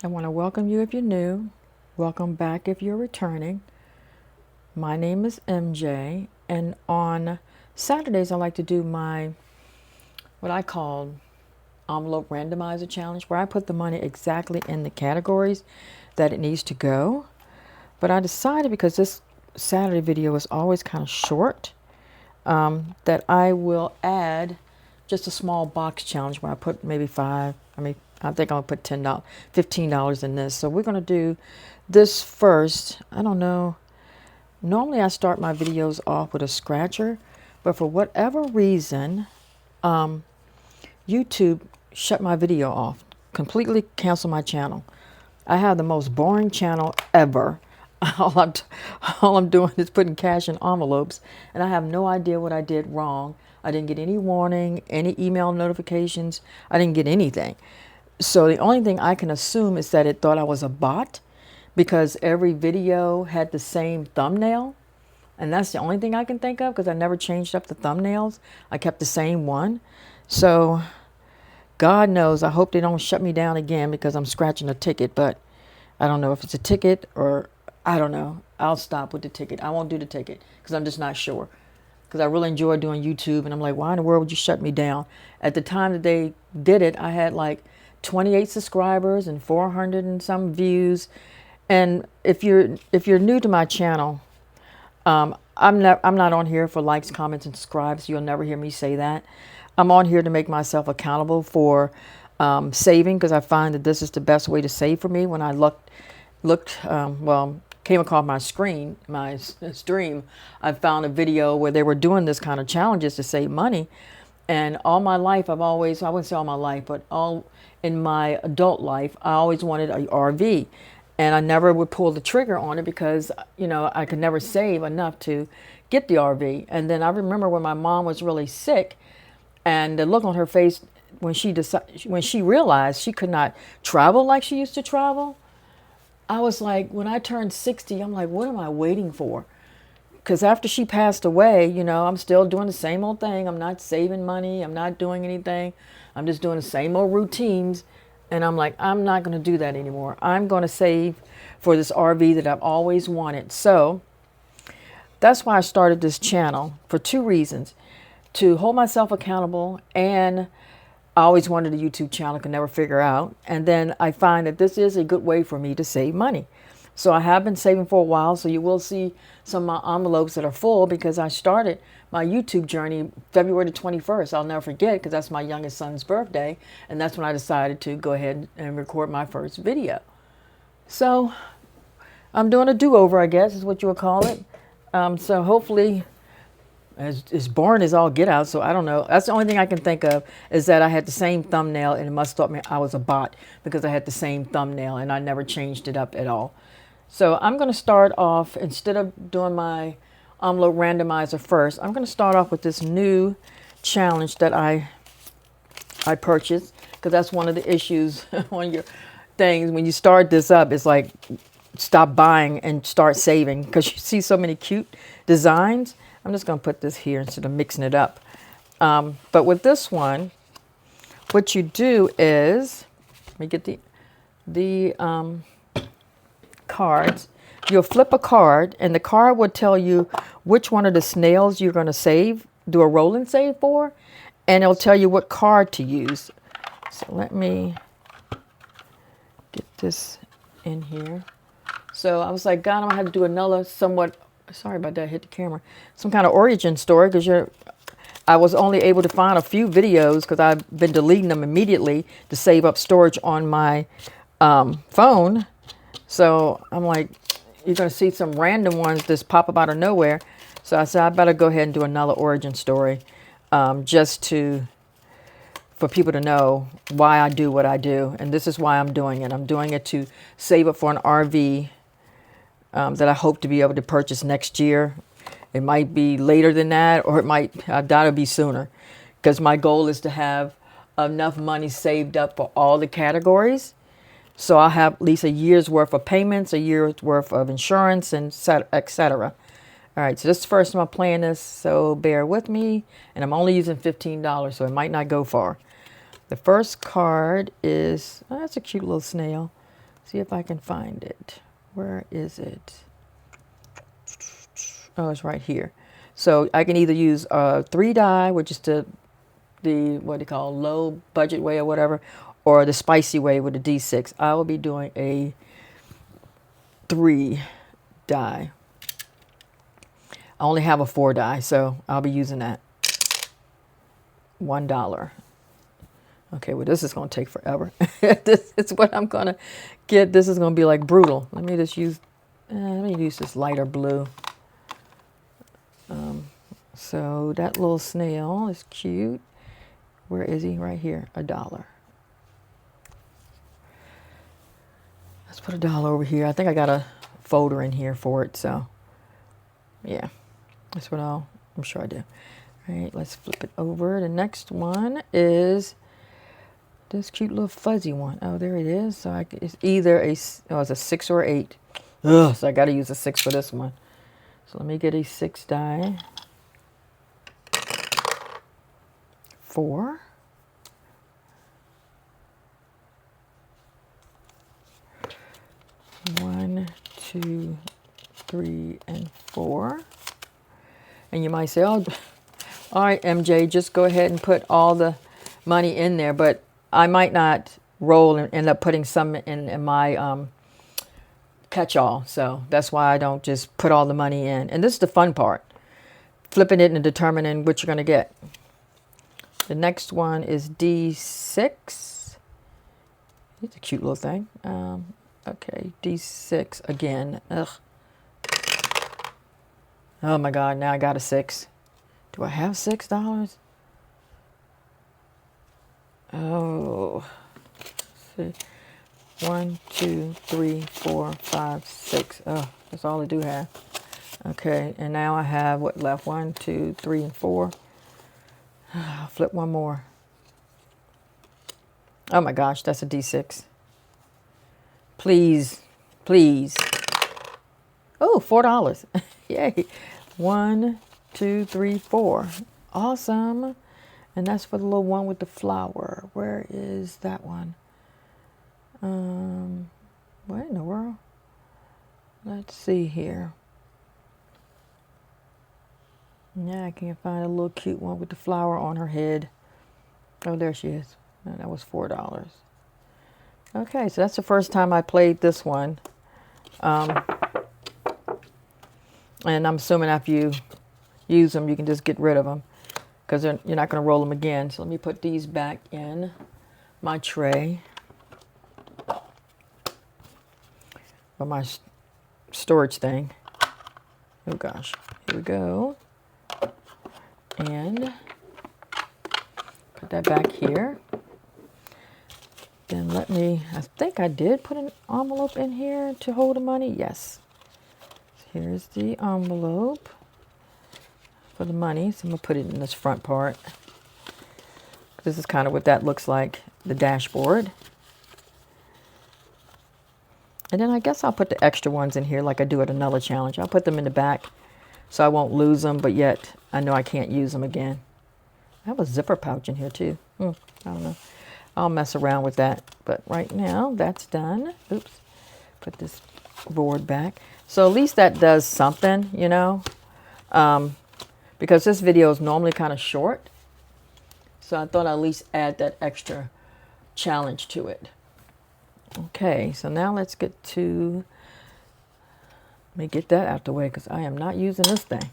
I want to welcome you if you're new. Welcome back if you're returning. My name is MJ, and on Saturdays I like to do my what I call envelope randomizer challenge, where I put the money exactly in the categories that it needs to go. But I decided, because this Saturday video is always kind of short, that I will add just a small box challenge where I put maybe I think I'll put $10, $15 in this. So we're going to do this first. I don't know. Normally I start my videos off with a scratcher, but for whatever reason, YouTube shut my video off, completely canceled my channel. I have the most boring channel ever. All I'm, all I'm doing is putting cash in envelopes, and I have no idea what I did wrong. I didn't get any warning, any email notifications. I didn't get anything. So the only thing I can assume is that it thought I was a bot, because every video had the same thumbnail. And that's the only thing I can think of, because I never changed up the thumbnails. I kept the same one. So God knows, I hope they don't shut me down again because I'm scratching a ticket. But I don't know if it's a ticket or I don't know. I'll stop with the ticket. I won't do the ticket because I'm just not sure. Because I really enjoy doing YouTube, and I'm like, why in the world would you shut me down? At the time that they did it, I had like 28 subscribers and 400 and some views. And if you're new to my channel, I'm not on here for likes, comments, and subscribes. You'll never hear me say that. I'm on here to make myself accountable for saving, because I find that this is the best way to save for me. When I came across my stream, I found a video where they were doing this kind of challenges to save money. And all my life, I wouldn't say all my life, but all in my adult life, I always wanted a RV. And I never would pull the trigger on it because, I could never save enough to get the RV. And then I remember when my mom was really sick, and the look on her face when she realized she could not travel like she used to travel. I was like, when I turned 60, I'm like, what am I waiting for? Because after she passed away, I'm still doing the same old thing. I'm not saving money. I'm not doing anything. I'm just doing the same old routines. And I'm like, I'm not going to do that anymore. I'm going to save for this RV that I've always wanted. So that's why I started this channel, for two reasons: to hold myself accountable, and I always wanted a YouTube channel, could never figure out. And then I find that this is a good way for me to save money. So I have been saving for a while. So you will see some of my envelopes that are full, because I started my YouTube journey February the 21st. I'll never forget, because that's my youngest son's birthday. And that's when I decided to go ahead and record my first video. So I'm doing a do-over, I guess is what you would call it. So hopefully, as boring as all get out, so I don't know. That's the only thing I can think of, is that I had the same thumbnail, and it must have thought me I was a bot because I had the same thumbnail and I never changed it up at all. So I'm going to start off, instead of doing my envelope randomizer first, I'm going to start off with this new challenge that I purchased, because that's one of the issues on your things. When you start this up, it's like, stop buying and start saving, because you see so many cute designs. I'm just going to put this here instead of mixing it up. But with this one, what you do is, let me get the cards. You'll flip a card, and the card will tell you which one of the snails you're going to save, do a roll and save for, and it'll tell you what card to use. So let me get this in here. So I was like, God, I'm going to have to do another somewhat, sorry about that, I hit the camera, some kind of origin story, because I was only able to find a few videos, because I've been deleting them immediately to save up storage on my phone. So I'm like, you're going to see some random ones just pop up out of nowhere. So I said, I better go ahead and do another origin story, for people to know why I do what I do. And this is why I'm doing it. I'm doing it to save up for an RV that I hope to be able to purchase next year. It might be later than that, or I doubt it'll be sooner, because my goal is to have enough money saved up for all the categories. So I'll have at least a year's worth of payments, a year's worth of insurance, and etc. All right, so this is the first time I'm playing this, so bear with me. And I'm only using $15, so it might not go far. The first card is, oh, that's a cute little snail. See if I can find it. Where is it? Oh, it's right here. So I can either use 3 die, which is the what do you call, low budget way or whatever, or the spicy way with a D6. I will be doing a 3 die. I only have a 4 die, so I'll be using that. $1. Okay, well, this is going to take forever. This is what I'm going to get. This is going to be like brutal. Let me just use, let me use this lighter blue. So that little snail is cute. Where is he? Right here, $1. Let's put $1 over here. I think I got a folder in here for it, so yeah, that's what I'm sure I do. All right, let's flip it over. The next one is this cute little fuzzy one. Oh, there it is. So it's either it's a 6 or 8. Ugh, so I got to use a 6 for this one. So let me get a 6 die. 4. 1, 2, 3, and 4. And you might say, oh, all right, MJ, just go ahead and put all the money in there. But I might not roll and end up putting some in my catch-all. So that's why I don't just put all the money in. And this is the fun part, flipping it and determining what you're going to get. The next one is D6. It's a cute little thing. Okay, D6 again. Ugh. Oh my God, now I got a 6. Do I have $6? Oh. Let's see. 1, 2, 3, 4, 5, 6. Oh, that's all I do have. Okay, and now I have what left? 1, 2, 3, and 4. I'll flip one more. Oh my gosh, that's a D6. Please, please. Oh, $4. Yay. 1, 2, 3, 4. Awesome. And that's for the little one with the flower. Where is that one? What in the world? Let's see here. Yeah, I can't find a little cute one with the flower on her head. Oh, there she is. And that was $4. Okay, so that's the first time I played this one. And I'm assuming after you use them, you can just get rid of them because you're not going to roll them again. So let me put these back in my tray or my storage thing. Oh gosh, here we go. And put that back here. Then I think I did put an envelope in here to hold the money. Yes. So here's the envelope for the money. So I'm going to put it in this front part. This is kind of what that looks like, the dashboard. And then I guess I'll put the extra ones in here like I do at another challenge. I'll put them in the back so I won't lose them, but yet I know I can't use them again. I have a zipper pouch in here too. I don't know. I'll mess around with that. But right now, that's done. Oops. Put this board back. So at least that does something, you know. Because this video is normally kind of short. So I thought I'd at least add that extra challenge to it. Okay, so now let's get to... Let me get that out the way because I am not using this thing.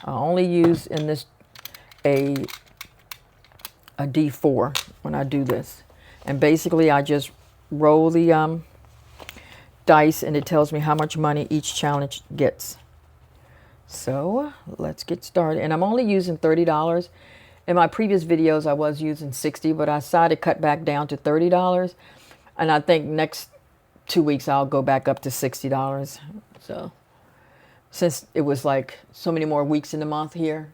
I only use in this a D4 when I do this. And basically I just roll the dice and it tells me how much money each challenge gets. So let's get started. And I'm only using $30. In my previous videos I was using $60, but I decided to cut back down to $30. And I think next 2 weeks I'll go back up to $60. So since it was like so many more weeks in the month here.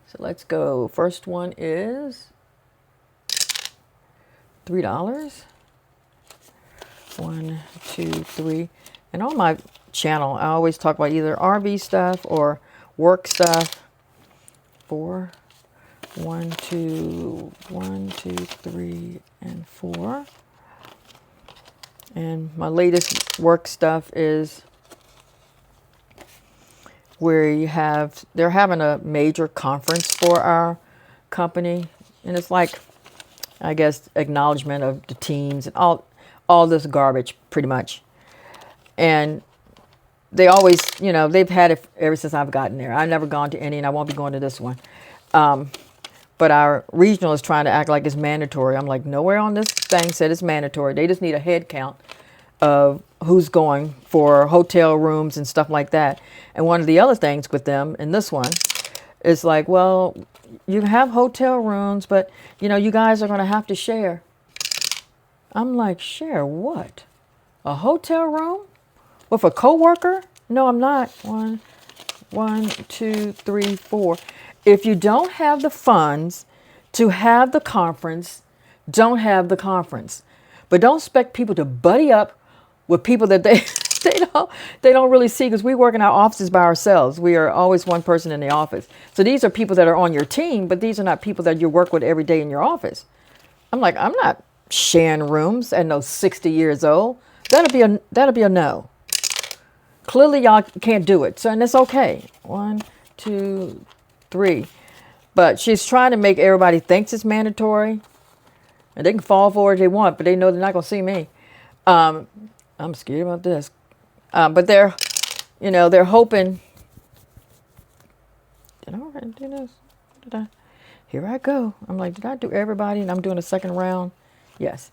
So let's go. First one is $3. 1, 2, 3. And on my channel, I always talk about either RV stuff or work stuff. 4. 1, 2, 1, 2, 3, and 4. And my latest work stuff is they're having a major conference for our company. And it's like, I guess, acknowledgement of the teams and all this garbage, pretty much. And they always, they've had it ever since I've gotten there. I've never gone to any, and I won't be going to this one. But our regional is trying to act like it's mandatory. I'm like, nowhere on this thing said it's mandatory. They just need a head count of who's going for hotel rooms and stuff like that. And one of the other things with them in this one is like, well, you have hotel rooms, but you guys are going to have to share. I'm like, share what? A hotel room with a coworker? No, I'm not. One, two, three, four. If you don't have the funds to have the conference, don't have the conference. But don't expect people to buddy up with people that they don't really see, because we work in our offices by ourselves. We are always one person in the office. So these are people that are on your team, but these are not people that you work with every day in your office. I'm like, I'm not sharing rooms at no 60 years old. That'll be a no. Clearly y'all can't do it. So, and it's okay. 1, 2, 3. But she's trying to make everybody think it's mandatory. And they can fall for it if they want, but they know they're not going to see me. I'm scared about this. But they're hoping. Did I already do this? Here I go. I'm like, did I do everybody? And I'm doing a second round. Yes.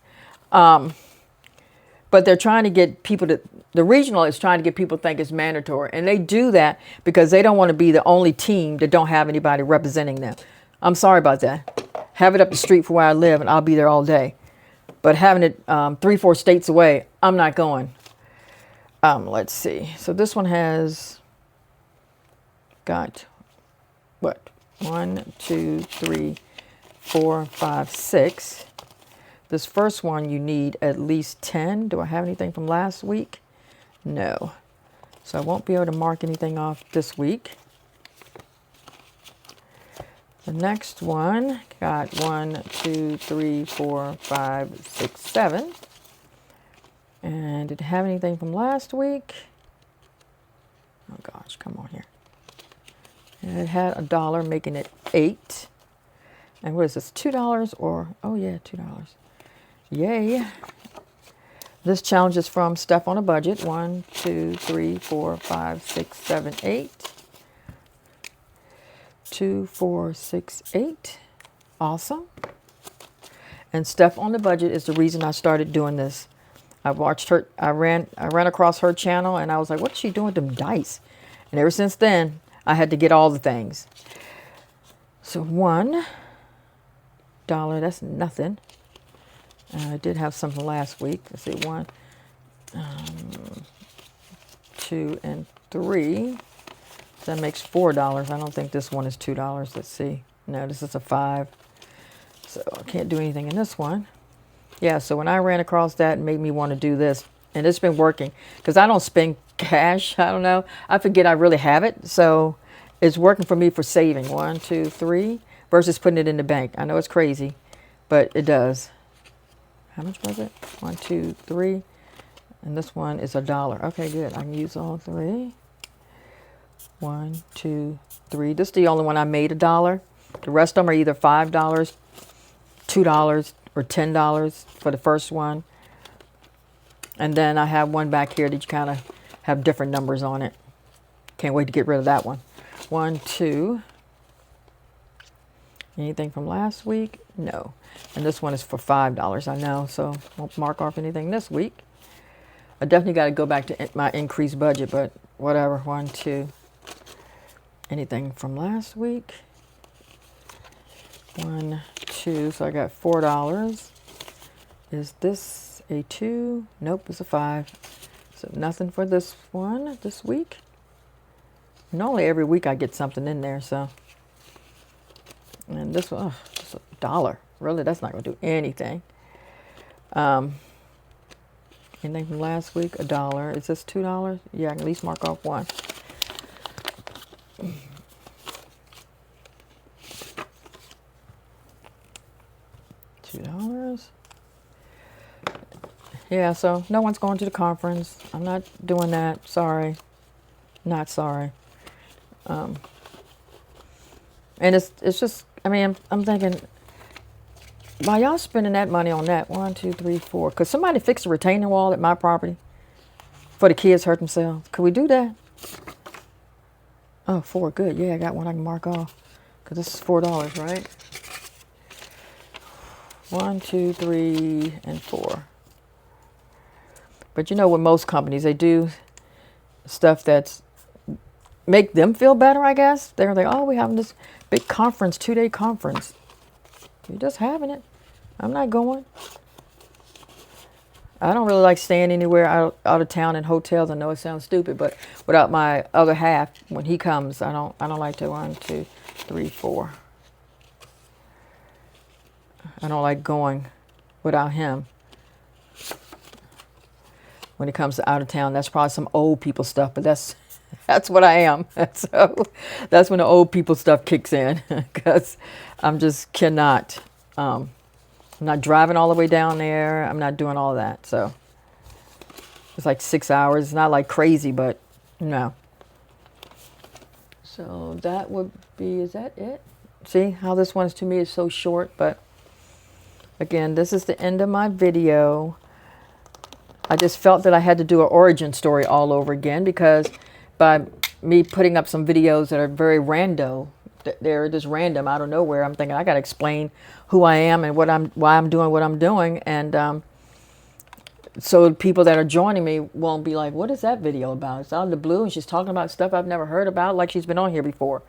But they're trying to get people the regional is trying to get people to think it's mandatory. And they do that because they don't want to be the only team that don't have anybody representing them. I'm sorry about that. Have it up the street for where I live and I'll be there all day. But having it 3-4 states away, I'm not going. Let's see. So this one has got what? 1, 2, 3, 4, 5, 6. This first one, you need at least 10. Do I have anything from last week? No. So I won't be able to mark anything off this week. The next one got 1, 2, 3, 4, 5, 6, 7. And did it have anything from last week? Oh gosh, come on here. And it had $1, making it 8. And what is this, $2 or, oh yeah, $2. Yay. This challenge is from Steph on a Budget. 1, 2, 3, 4, 5, 6, 7, 8. 2, 4, 6, 8. Awesome. And Steph on the Budget is the reason I started doing this. I watched her, I ran across her channel and I was like, what's she doing with them dice? And ever since then, I had to get all the things. So $1, that's nothing. I did have something last week. Let's see, 1, 2, and 3. So that makes $4. I don't think this one is $2. Let's see. No, this is a 5. So I can't do anything in this one. Yeah, so when I ran across that, it made me want to do this. And it's been working because I don't spend cash. I don't know. I forget I really have it. So it's working for me for saving. 1, 2, 3 versus putting it in the bank. I know it's crazy, but it does. How much was it? 1, 2, 3. And this one is $1. Okay, good. I can use all 3. 1, 2, 3. This is the only one I made $1. The rest of them are either $5, $2, or $10 for the first one. And then I have one back here that you kind of have different numbers on it. Can't wait to get rid of that one. 1, 2. Anything from last week? No. And this one is for $5, I know, so won't mark off anything this week. I definitely got to go back to my increased budget, but whatever. 1, 2. Anything from last week? 1, 2. So I got $4. Is this a 2? Nope, it's a 5. So nothing for this one this week. Normally every week I get something in there, so. And this one, just $1. Really, that's not going to do anything. Anything from last week? $1. Is this $2? Yeah, I can at least mark off 1. $2. Yeah, so no one's going to the conference. I'm not doing that. Sorry. Not sorry. And it's just, I mean, I'm thinking, why y'all spending that money on that? 1, 2, 3, 4. Could somebody fix a retaining wall at my property for the kids hurt themselves? Could we do that? Oh, 4, good. Yeah, I got one I can mark off. Because this is $4, right? 1, 2, 3, and 4. But you know, with most companies, they do stuff that's make them feel better, I guess. They're like, oh, we're having this big conference, 2-day conference. You're just having it. I'm not going. I don't really like staying anywhere out of town in hotels. I know it sounds stupid, but without my other half, when he comes, I don't like to 1, 2, 3, 4. I don't like going without him. When it comes to out of town, that's probably some old people stuff, but that's what I am. So that's when the old people stuff kicks in, because I'm just cannot. I'm not driving all the way down there. I'm not doing all that. So it's like 6 hours. It's not like crazy, but no. So that would be, is that it? See how this one's to me is so short, but again, this is the end of my video. I just felt that I had to do an origin story all over again, because by me putting up some videos that are very random, they're just random out of nowhere, I'm thinking I got to explain who I am and why I'm doing what I'm doing, and so people that are joining me won't be like, what is that video about? It's out of the blue and she's talking about stuff I've never heard about, like she's been on here before.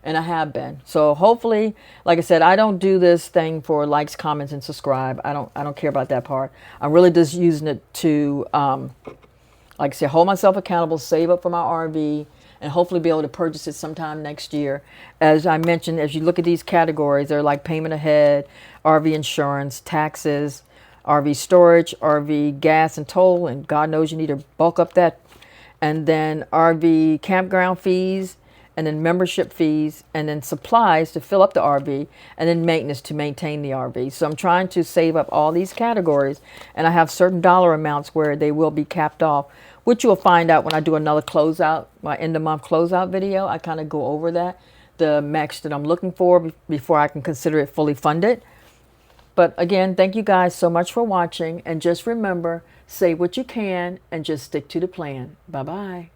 And I have been. So hopefully, like I said, I don't do this thing for likes, comments, and subscribe. I don't care about that part. I'm really just using it to, like I said, hold myself accountable, save up for my RV, and hopefully be able to purchase it sometime next year. As I mentioned, as you look at these categories, they're like payment ahead, RV insurance, taxes, RV storage, RV gas and toll, and God knows you need to bulk up that. And then RV campground fees, and then membership fees, and then supplies to fill up the RV, and then maintenance to maintain the RV. So I'm trying to save up all these categories, and I have certain dollar amounts where they will be capped off, which you'll find out when I do another closeout, my end of month closeout video. I kind of go over that, the max that I'm looking for before I can consider it fully funded. But again, thank you guys so much for watching, and just remember, say what you can and just stick to the plan. Bye-bye.